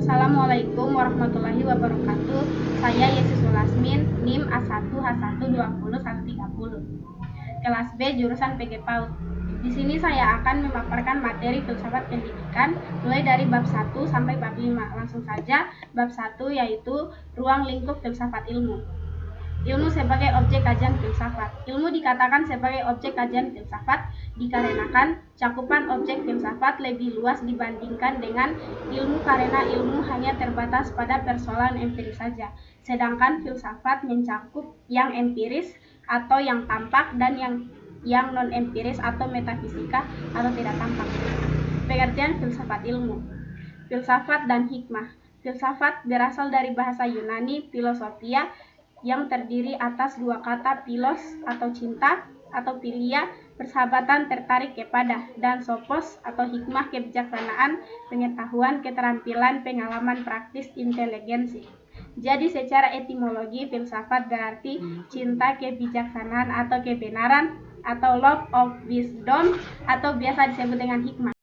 Assalamualaikum warahmatullahi wabarakatuh. Saya Yesus Lasmin, NIM A1H1201130. Kelas B jurusan PG PAUD. Di sini saya akan memaparkan materi filsafat pendidikan mulai dari bab 1 sampai bab 5. Langsung saja, bab 1 yaitu ruang lingkup filsafat ilmu. Ilmu sebagai objek kajian filsafat. Ilmu dikatakan sebagai objek kajian filsafat dikarenakan cakupan objek filsafat lebih luas dibandingkan dengan ilmu karena ilmu hanya terbatas pada persoalan empiris saja. Sedangkan filsafat mencakup yang empiris atau yang tampak dan yang non-empiris atau metafisika atau tidak tampak. Pengertian filsafat ilmu. Filsafat dan hikmah. Filsafat berasal dari bahasa Yunani philosophia yang terdiri atas dua kata philos atau cinta atau philia persahabatan tertarik kepada dan sophos atau hikmah kebijaksanaan pengetahuan keterampilan pengalaman praktis inteligensi. Jadi secara etimologi filsafat berarti cinta kebijaksanaan atau kebenaran atau love of wisdom atau biasa disebut dengan hikmah.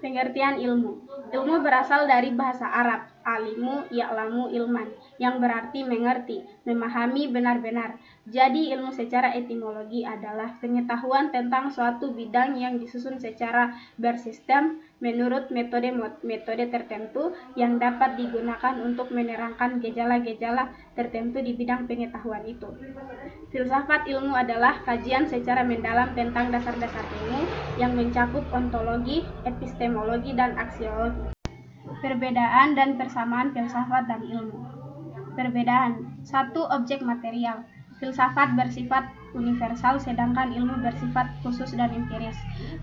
Pengertian ilmu. Ilmu berasal dari bahasa Arab, alimu ya'lamu ilman, yang berarti mengerti, memahami benar-benar. Jadi ilmu secara etimologi adalah pengetahuan tentang suatu bidang yang disusun secara bersistem menurut metode tertentu yang dapat digunakan untuk menerangkan gejala-gejala tertentu di bidang pengetahuan itu. Filsafat ilmu adalah kajian secara mendalam tentang dasar-dasar ilmu yang mencakup ontologi, epistemologi, dan aksiologi. Perbedaan dan persamaan filsafat dan ilmu. Perbedaan. 1. Objek material. Filsafat bersifat universal sedangkan ilmu bersifat khusus dan empiris.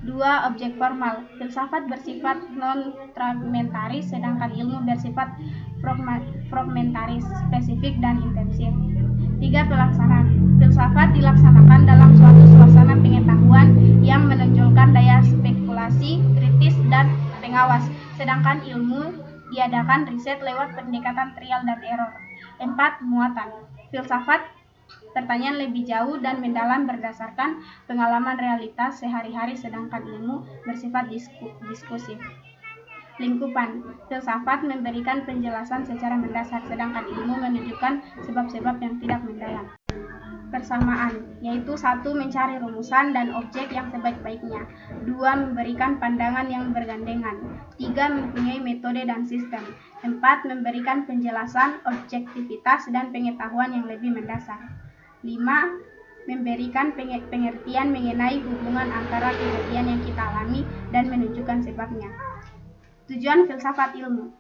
2. Objek formal. Filsafat bersifat non-fragmentaris sedangkan ilmu bersifat fragmentaris, spesifik dan intensif. 3. Pelaksanaan. Filsafat dilaksanakan dalam suatu suasana pengetahuan yang menonjolkan daya spekulasi, kritis, dan pengawas, sedangkan ilmu diadakan riset lewat pendekatan trial dan error. 4. Muatan. Filsafat pertanyaan lebih jauh dan mendalam berdasarkan pengalaman realitas sehari-hari sedangkan ilmu bersifat diskusif. Lingkupan. Filsafat memberikan penjelasan secara mendasar sedangkan ilmu menunjukkan sebab-sebab yang tidak mendalam. Persamaan, yaitu 1. Mencari rumusan dan objek yang sebaik-baiknya. 2. Memberikan pandangan yang bergandengan. 3. Mempunyai metode dan sistem. 4. Memberikan penjelasan, objektivitas, dan pengetahuan yang lebih mendasar. 5. Memberikan pengertian mengenai hubungan antara kejadian yang kita alami dan menunjukkan sebabnya. Tujuan filsafat ilmu,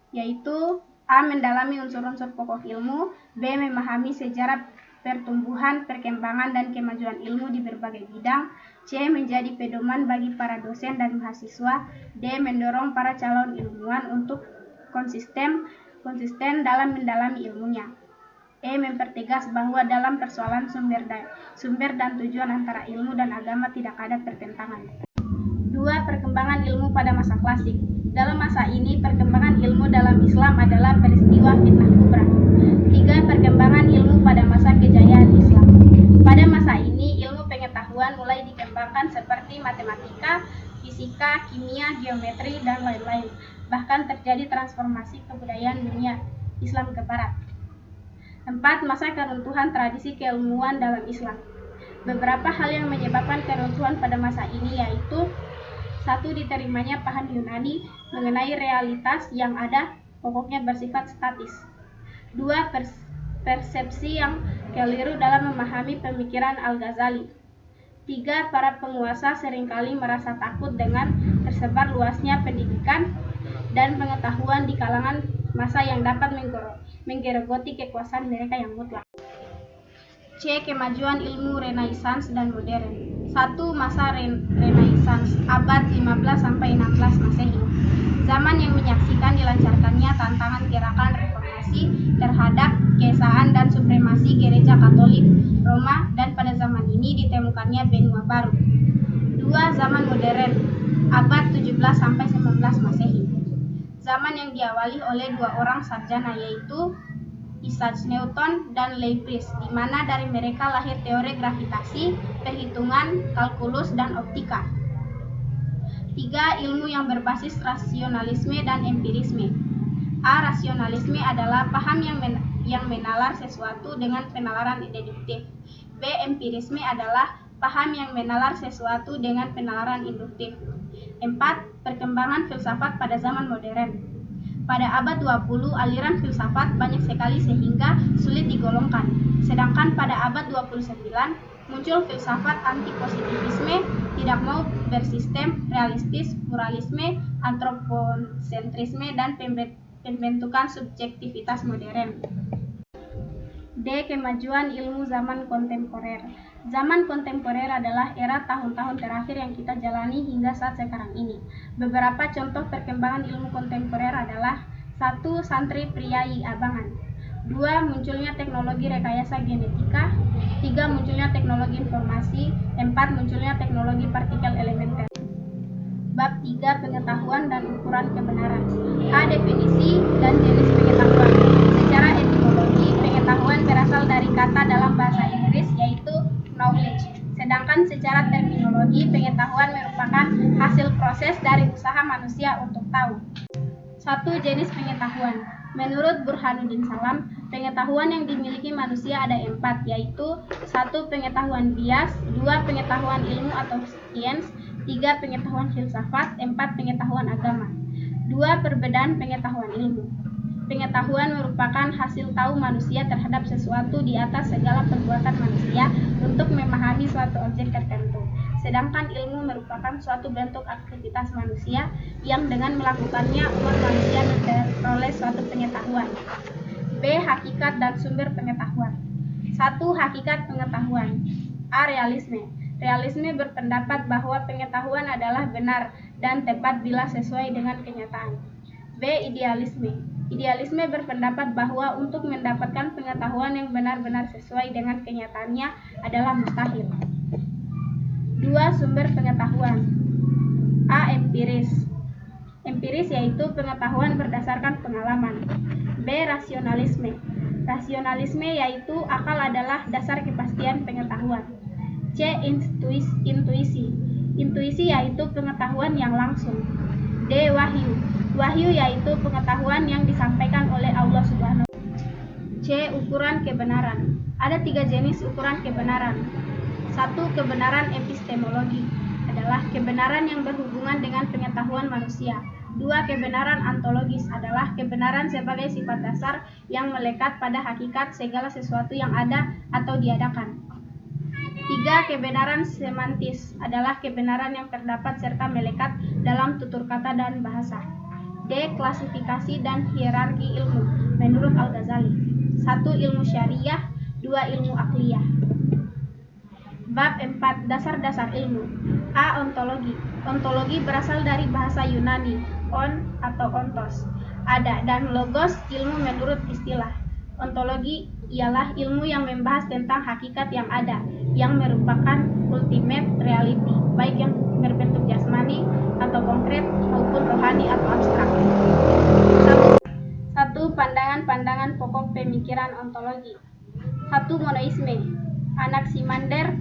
yaitu A. Mendalami unsur-unsur pokok ilmu. B. Memahami sejarah pertumbuhan, perkembangan, dan kemajuan ilmu di berbagai bidang. C. Menjadi pedoman bagi para dosen dan mahasiswa. D. Mendorong para calon ilmuwan untuk konsisten dalam mendalami ilmunya. E. Mempertegas bahwa dalam persoalan sumber dan tujuan antara ilmu dan agama tidak ada pertentangan. 2. Perkembangan ilmu pada masa klasik. Dalam masa ini, perkembangan ilmu dalam Islam adalah peristiwa fitnah kubra. 3. Perkembangan ilmu pada masa kejayaan Islam. Pada masa ini, ilmu pengetahuan mulai dikembangkan seperti matematika, fisika, kimia, geometri, dan lain-lain. Bahkan terjadi transformasi kebudayaan dunia Islam ke barat. 4. Masa keruntuhan tradisi keilmuan dalam Islam. Beberapa hal yang menyebabkan keruntuhan pada masa ini yaitu 1. Diterimanya paham Yunani mengenai realitas yang ada pokoknya bersifat statis. 2. Persepsi yang keliru dalam memahami pemikiran Al-Ghazali. 3. Para penguasa seringkali merasa takut dengan tersebar luasnya pendidikan dan pengetahuan di kalangan massa yang dapat menggerogoti kekuasaan mereka yang mutlak. C. Kemajuan ilmu Renaissance dan modern. 1. Masa Renaissance abad 15-16 Masehi. Zaman yang menyaksikan dilancarkannya tantangan gerakan reformasi terhadap keesaan dan supremasi gereja Katolik Roma dan pada zaman ini ditemukannya benua baru. 2. Zaman modern abad 17-19 Masehi. Zaman yang diawali oleh dua orang sarjana yaitu Isaac Newton dan Leibniz, di mana dari mereka lahir teori gravitasi, perhitungan, kalkulus, dan optika. 3. Ilmu yang berbasis rasionalisme dan empirisme. A. Rasionalisme adalah paham yang menalar sesuatu dengan penalaran deduktif. B. Empirisme adalah paham yang menalar sesuatu dengan penalaran induktif. 4. Perkembangan filsafat pada zaman modern. Pada abad 20, aliran filsafat banyak sekali sehingga sulit digolongkan. Sedangkan pada abad 29, muncul filsafat anti-positivisme, tidak mau bersistem, realistis, pluralisme, antroposentrisme, dan pembentukan subjektivitas modern. D. Kemajuan ilmu zaman kontemporer. Zaman kontemporer adalah era tahun-tahun terakhir yang kita jalani hingga saat sekarang ini. Beberapa contoh perkembangan ilmu kontemporer adalah 1. Santri priai abangan. 2. Munculnya teknologi rekayasa genetika. 3. Munculnya teknologi informasi. 4. Munculnya teknologi partikel elementer. Bab 3. Pengetahuan dan ukuran kebenaran. A. Definisi dan jenis pengetahuan. Secara etimologi, pengetahuan berasal dari kata dalam bahasa Inggris yaitu knowledge. Sedangkan secara terminologi, pengetahuan merupakan hasil proses dari usaha manusia untuk tahu. 1. Jenis pengetahuan. Menurut Burhanuddin Salam, pengetahuan yang dimiliki manusia ada 4, yaitu 1. Pengetahuan bias, 2. Pengetahuan ilmu atau sains, 3. Pengetahuan filsafat, 4. Pengetahuan agama. 2. Perbedaan pengetahuan ilmu. Pengetahuan merupakan hasil tahu manusia terhadap sesuatu di atas segala perbuatan manusia untuk memahami suatu objek tertentu. Sedangkan ilmu merupakan suatu bentuk aktivitas manusia yang dengan melakukannya umat manusia memperoleh suatu pengetahuan. B. Hakikat dan sumber pengetahuan. 1. Hakikat pengetahuan. A. Realisme. Realisme berpendapat bahwa pengetahuan adalah benar dan tepat bila sesuai dengan kenyataan. B. Idealisme. Idealisme berpendapat bahwa untuk mendapatkan pengetahuan yang benar-benar sesuai dengan kenyataannya adalah mustahil. 2. Sumber pengetahuan. A. Empiris. Empiris yaitu pengetahuan berdasarkan pengalaman. B. Rasionalisme. Rasionalisme yaitu akal adalah dasar kepastian pengetahuan. C. Intuisi. Intuisi yaitu pengetahuan yang langsung. D. Wahyu. Wahyu yaitu pengetahuan yang disampaikan oleh Allah Subhanahu. C. Ukuran kebenaran. Ada 3 jenis ukuran kebenaran. 1. Kebenaran epistemologi adalah kebenaran yang berhubungan dengan pengetahuan manusia. 2. Kebenaran ontologis adalah kebenaran sebagai sifat dasar yang melekat pada hakikat segala sesuatu yang ada atau diadakan. 3. Kebenaran semantis adalah kebenaran yang terdapat serta melekat dalam tutur kata dan bahasa. D. Klasifikasi dan hierarki ilmu menurut Al-Ghazali. 1. Ilmu syariah, 2. Ilmu akliyah. Bab 4. Dasar-dasar ilmu. A. Ontologi. Ontologi berasal dari bahasa Yunani, on atau ontos, ada, dan logos, ilmu menurut istilah. Ontologi ialah ilmu yang membahas tentang hakikat yang ada, yang merupakan ultimate reality, baik yang berbentuk jasmani atau konkret maupun rohani atau abstrak. 1. Pandangan-pandangan pokok pemikiran ontologi. 1. Monoisme. Anaximander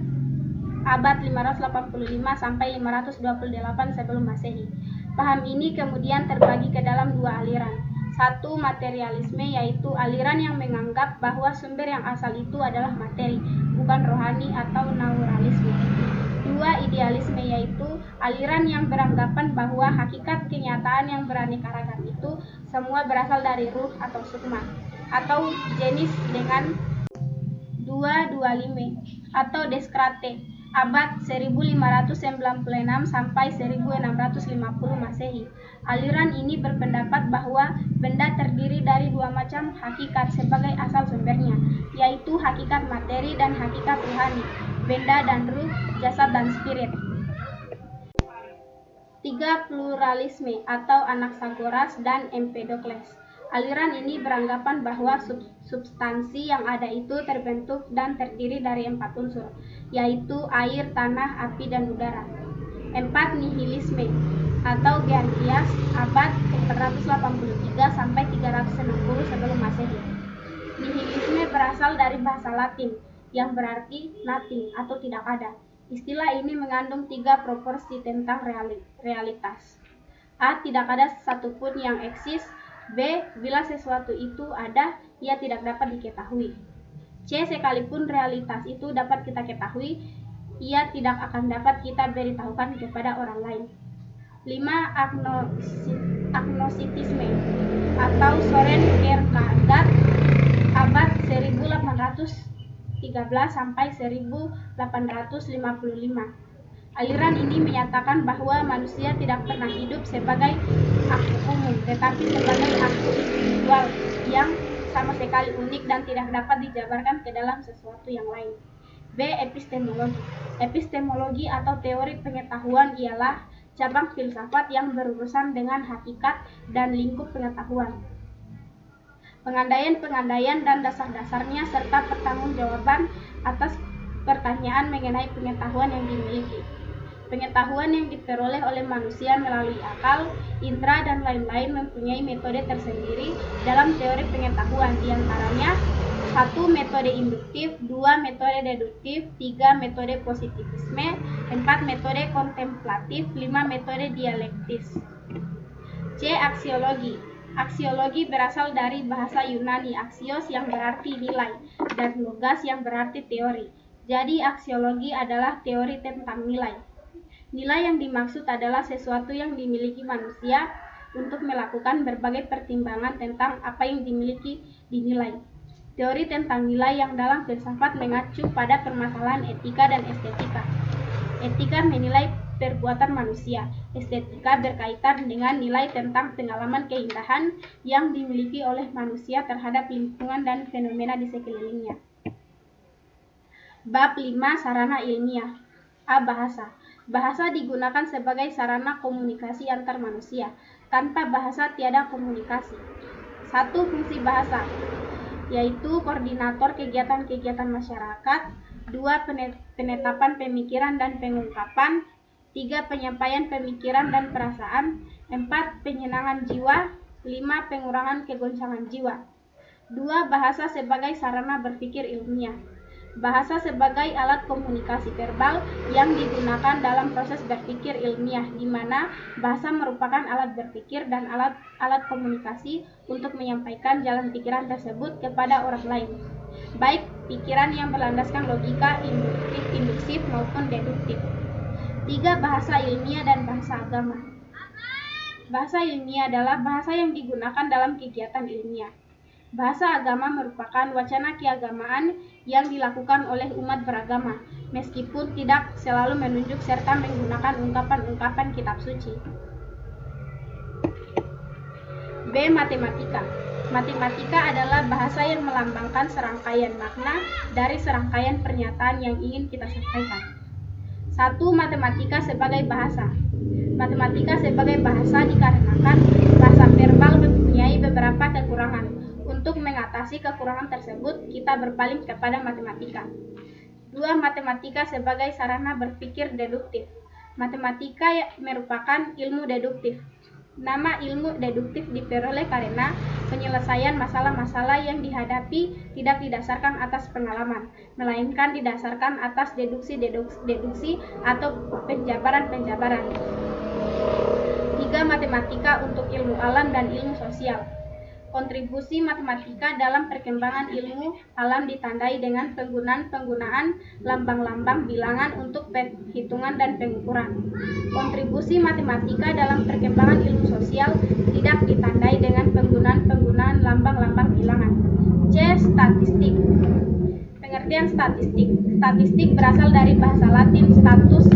abad 585 sampai 528 sebelum Masehi. Paham ini kemudian terbagi ke dalam 2 aliran. 1. Materialisme, yaitu aliran yang menganggap bahwa sumber yang asal itu adalah materi, bukan rohani atau naturalisme. 2. Idealisme, yaitu aliran yang beranggapan bahwa hakikat kenyataan yang beraneka ragam itu semua berasal dari ruh atau sukma, atau jenis dengan 2 dualime atau Descartes abad 1596 sampai 1650 Masehi. Aliran ini berpendapat bahwa benda terdiri dari 2 macam hakikat sebagai asal sumbernya, yaitu hakikat materi dan hakikat ruhani, benda dan ruh, jasad dan spirit. 3. Pluralisme atau Anaxagoras dan Empedokles. Aliran ini beranggapan bahwa substansi yang ada itu terbentuk dan terdiri dari 4 unsur, yaitu air, tanah, api, dan udara. 4. Nihilisme atau Geargias abad 483 sampai 360 sebelum Masehi. Nihilisme berasal dari bahasa Latin yang berarti nothing atau tidak ada. Istilah ini mengandung 3 proporsi tentang realitas. A. Tidak ada satupun yang eksis. B. Bila sesuatu itu ada, ia tidak dapat diketahui. C. Sekalipun realitas itu dapat kita ketahui, ia tidak akan dapat kita beritahukan kepada orang lain. 5. Agnosticisme atau Soren Kierkegaard abad 1813 sampai 1855. Aliran ini menyatakan bahwa manusia tidak pernah hidup sebagai aku umum, tetapi sebagai aku individual yang sama sekali unik dan tidak dapat dijabarkan ke dalam sesuatu yang lain. B. Epistemologi. Epistemologi atau teori pengetahuan ialah cabang filsafat yang berurusan dengan hakikat dan lingkup pengetahuan, pengandaian-pengandaian dan dasar-dasarnya, serta pertanggungjawaban atas pertanyaan mengenai pengetahuan yang dimiliki. Pengetahuan yang diperoleh oleh manusia melalui akal, indera, dan lain-lain mempunyai metode tersendiri dalam teori pengetahuan, diantaranya 1. Metode induktif, 2. Metode deduktif, 3. Metode positivisme, 4. Metode kontemplatif, 5. Metode dialektis. C. Aksiologi. Aksiologi berasal dari bahasa Yunani aksios yang berarti nilai dan logos yang berarti teori. Jadi aksiologi adalah teori tentang nilai. Nilai yang dimaksud adalah sesuatu yang dimiliki manusia untuk melakukan berbagai pertimbangan tentang apa yang dimiliki dinilai. Teori tentang nilai yang dalam filsafat mengacu pada permasalahan etika dan estetika. Etika menilai perbuatan manusia, estetika berkaitan dengan nilai tentang pengalaman keindahan yang dimiliki oleh manusia terhadap lingkungan dan fenomena di sekelilingnya. Bab 5. Sarana ilmiah. A. Bahasa. Bahasa digunakan sebagai sarana komunikasi antar manusia. Tanpa bahasa tiada komunikasi. 1. Fungsi bahasa, yaitu koordinator kegiatan-kegiatan masyarakat. 2. Penetapan pemikiran dan pengungkapan. 3. Penyampaian pemikiran dan perasaan. 4. Penyenangan jiwa. 5. Pengurangan kegoncangan jiwa. 2. Bahasa sebagai sarana berpikir ilmiah. Bahasa sebagai alat komunikasi verbal yang digunakan dalam proses berpikir ilmiah, di mana bahasa merupakan alat berpikir dan alat komunikasi untuk menyampaikan jalan pikiran tersebut kepada orang lain, baik pikiran yang berlandaskan logika induktif maupun deduktif. 3. Bahasa ilmiah dan bahasa agama. Bahasa ilmiah adalah bahasa yang digunakan dalam kegiatan ilmiah. Bahasa agama merupakan wacana keagamaan yang dilakukan oleh umat beragama, meskipun tidak selalu menunjuk serta menggunakan ungkapan-ungkapan kitab suci. B. Matematika. Matematika adalah bahasa yang melambangkan serangkaian makna dari serangkaian pernyataan yang ingin kita sampaikan. 1. Matematika sebagai bahasa. Matematika sebagai bahasa dikarenakan bahasa verbal mempunyai beberapa kekurangan. Untuk mengatasi kekurangan tersebut, kita berpaling kepada matematika. 2. Matematika sebagai sarana berpikir deduktif. Matematika merupakan ilmu deduktif. Nama ilmu deduktif diperoleh karena penyelesaian masalah-masalah yang dihadapi tidak didasarkan atas pengalaman, melainkan didasarkan atas deduksi atau penjabaran-penjabaran. 3. Matematika untuk ilmu alam dan ilmu sosial. Kontribusi matematika dalam perkembangan ilmu alam ditandai dengan penggunaan lambang-lambang bilangan untuk perhitungan dan pengukuran. Kontribusi matematika dalam perkembangan ilmu sosial tidak ditandai dengan penggunaan lambang-lambang bilangan. C. Statistik. Pengertian statistik. Statistik berasal dari bahasa Latin status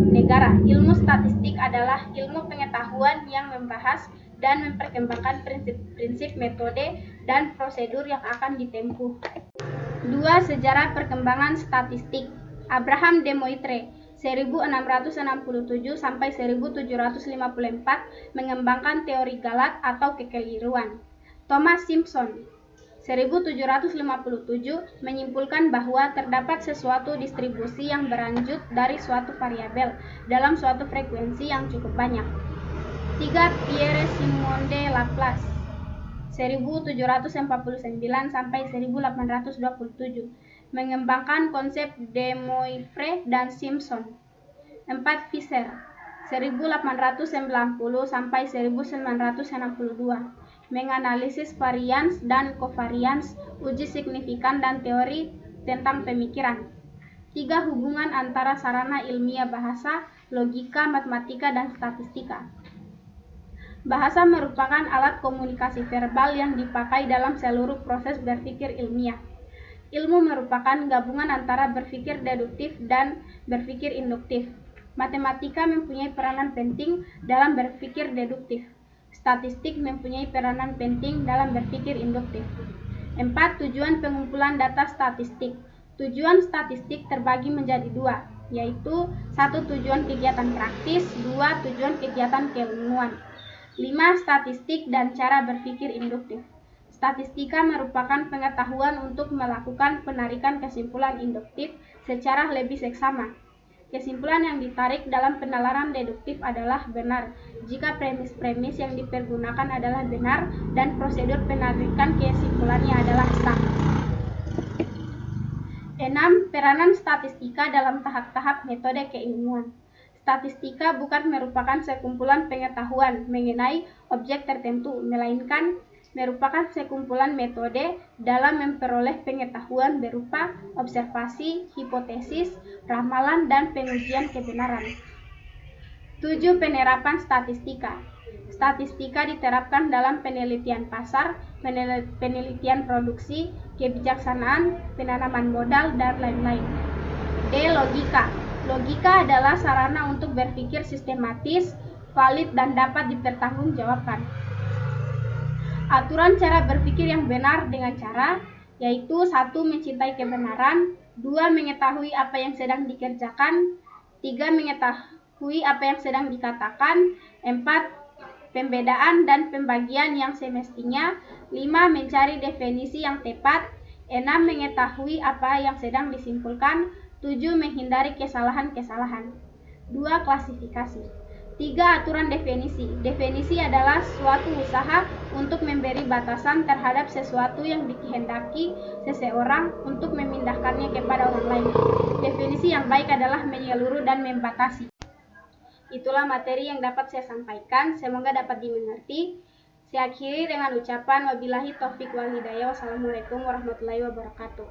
negara. Ilmu statistik adalah ilmu pengetahuan yang membahas dan memperkembangkan prinsip-prinsip, metode, dan prosedur yang akan ditempuh. 2. Sejarah perkembangan statistik. Abraham de Moivre 1667 sampai 1754 mengembangkan teori galat atau kekeliruan. Thomas Simpson 1757 menyimpulkan bahwa terdapat sesuatu distribusi yang berlanjut dari suatu variabel dalam suatu frekuensi yang cukup banyak. 3. Pierre-Simon de Laplace 1749 sampai 1827 mengembangkan konsep de Moivre dan Simpson. 4. Fisher 1890 sampai 1962 menganalisis varians dan covarians, uji signifikan dan teori tentang pemikiran. 3. Hubungan antara sarana ilmiah bahasa, logika, matematika, dan statistika. Bahasa merupakan alat komunikasi verbal yang dipakai dalam seluruh proses berpikir ilmiah. Ilmu merupakan gabungan antara berpikir deduktif dan berpikir induktif. Matematika mempunyai peranan penting dalam berpikir deduktif. Statistik mempunyai peranan penting dalam berpikir induktif. 4. Tujuan pengumpulan data statistik. Tujuan statistik terbagi menjadi 2, yaitu 1. Tujuan kegiatan praktis, 2. Tujuan kegiatan keilmuan. 5. Statistik dan cara berpikir induktif. Statistika merupakan pengetahuan untuk melakukan penarikan kesimpulan induktif secara lebih seksama. Kesimpulan yang ditarik dalam penalaran deduktif adalah benar jika premis-premis yang dipergunakan adalah benar dan prosedur penarikan kesimpulannya adalah sah. 6. Peranan statistika dalam tahap-tahap metode keilmuan. Statistika bukan merupakan sekumpulan pengetahuan mengenai objek tertentu, melainkan merupakan sekumpulan metode dalam memperoleh pengetahuan berupa observasi, hipotesis, ramalan, dan pengujian kebenaran. 7. Penerapan statistika. Statistika diterapkan dalam penelitian pasar, penelitian produksi, kebijaksanaan, penanaman modal, dan lain-lain. D. Logika. Logika adalah sarana untuk berpikir sistematis, valid, dan dapat dipertanggungjawabkan. Aturan cara berpikir yang benar dengan cara, yaitu 1. Mencintai kebenaran, 2. Mengetahui apa yang sedang dikerjakan, 3. Mengetahui apa yang sedang dikatakan, 4. Pembedaan dan pembagian yang semestinya, 5. Mencari definisi yang tepat, 6. Mengetahui apa yang sedang disimpulkan, 7. Menghindari kesalahan-kesalahan. 2. Klasifikasi. 3. Aturan definisi. Definisi adalah suatu usaha untuk memberi batasan terhadap sesuatu yang dikehendaki seseorang untuk memindahkannya kepada orang lain. Definisi yang baik adalah menyeluruh dan membatasi. Itulah materi yang dapat saya sampaikan, semoga dapat dimengerti. Saya akhiri dengan ucapan wabillahi taufiq wal hidayah. Wassalamualaikum warahmatullahi wabarakatuh.